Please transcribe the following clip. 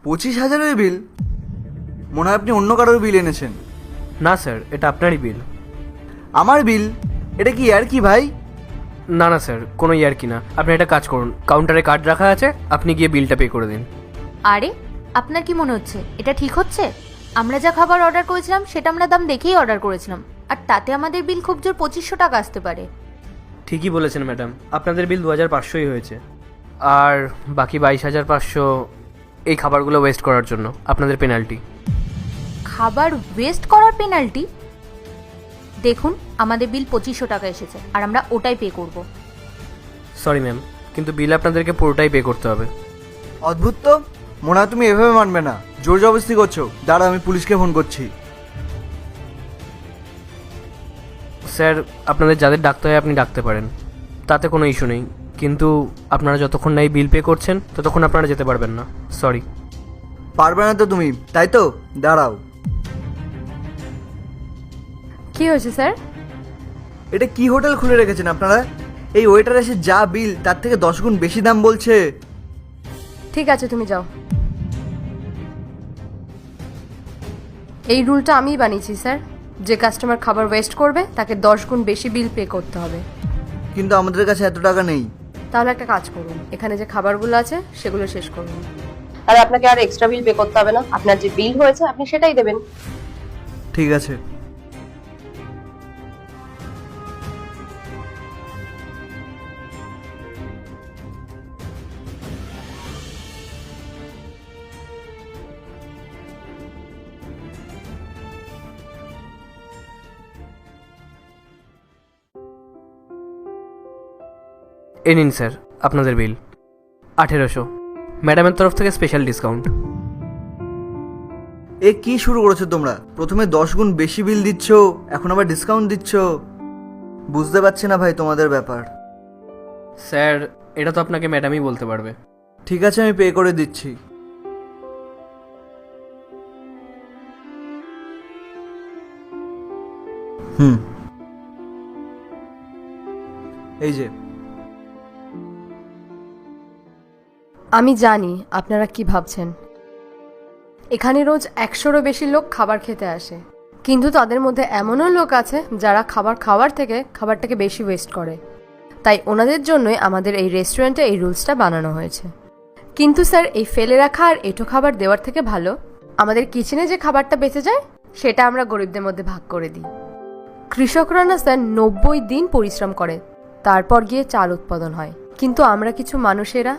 25,000-এর বিল? মনে হয় আপনি অন্য কারোর বিল এনেছেন। না স্যার, এটা আপনারই বিল। আমার বিল? এটা কি আর কি ভাই? না না স্যার, কোনো ইয়ার্কি না। আপনি একটা কাজ করুন, কাউন্টারে কার্ড রাখা আছে, আপনি গিয়ে বিলটা পে করে দিন। আরে আপনার কি মনে হচ্ছে এটা ঠিক হচ্ছে? আমরা যা খাবার অর্ডার করেছিলাম সেটা আমরা দাম দেখেই অর্ডার করেছিলাম, আর তাতে আমাদের বিল খুব জোর 2500 টাকা আসতে পারে। ঠিকই বলেছেন ম্যাডাম, আপনাদের বিল 2500ই হয়েছে। আর বাকি 22,500 এই খাবারগুলো ওয়েস্ট করার জন্য আপনাদের পেনাল্টি। খাবার ওয়েস্ট করার পেনাল্টি? দেখুন, আমাদের বিল 2500 টাকা এসেছে আর আমরা ওটাই পে করব। সরি ম্যাম, কিন্তু বিল আপনাদেরকে পুরোটাই পে করতে হবে। অদ্ভুত তো, মনে হয় তুমি এভাবে মানবে না, জোর জবরদস্তি করছো। দাঁড়া, আমি পুলিশকে ফোন করছি। স্যার, আপনাদের যাদের ডাকতে হয় আপনি ডাকতে পারেন, তাতে কোনো ইস্যু নেই, কিন্তু আপনারা যতক্ষণ না এই বিল পে করছেন ততক্ষণ আপনারা যেতে পারবেন না। সরি। পারবে না তো তুমি, তাই তো? দাঁড়াও। কি হয়েছে স্যার? এটা কি হোটেল খুলে রেখেছেন আপনারা? এই ওয়েটার এসে যা বিল তার থেকে 10 গুণ বেশি দাম বলছে। ঠিক আছে, তুমি যাও। এই রুলটা আমিই বানিয়েছি স্যার, যে কাস্টমার খাবার ওয়েস্ট করবে তাকে 10 গুণ বেশি বিল পে করতে হবে। কিন্তু আমাদের কাছে এত টাকা নেই। তাহলে একটা কাজ করুন, এখানে যে খাবারগুলো আছে সেগুলো শেষ করুন। আর আপনাকে আর এক্সট্রা বিল পে করতে হবে না, আপনার যে বিল হয়েছে আপনি সেটাই দেবেন। ঠিক আছে। এ নিন স্যার আপনাদের বিল 1800, ম্যাডামের তরফ থেকে স্পেশাল ডিসকাউন্ট। এ কি শুরু করেছো তোমরা? প্রথমে 10 গুণ বেশি বিল দিচ্ছ, এখন আবার ডিসকাউন্ট দিচ্ছ। বুঝতে পারছি না ভাই তোমাদের ব্যাপার। স্যার, এটা তো আপনাকে ম্যাডামই বলতে পারবে। ঠিক আছে, আমি পে করে দিচ্ছি। এই যে। আমি জানি আপনারা কি ভাবছেন। এখানে রোজ 100-এরও বেশি লোক খাবার খেতে আসে, কিন্তু তাদের মধ্যে এমনও লোক আছে যারা খাবার খাওয়ার থেকে খাবারটাকে বেশি ওয়েস্ট করে। তাই ওনাদের জন্যই আমাদের এই রেস্টুরেন্টে এই রুলসটা বানানো হয়েছে। কিন্তু স্যার, এই ফেলে রাখা আর এঁটো খাবার দেওয়ার থেকে ভালো আমাদের কিচেনে যে খাবারটা বেঁচে যায় সেটা আমরা গরিবদের মধ্যে ভাগ করে দিই। কৃষকরা না স্যার 90 দিন পরিশ্রম করে, তারপর গিয়ে চাল উৎপাদন হয়, কিন্তু আমরা কিছু মানুষেরা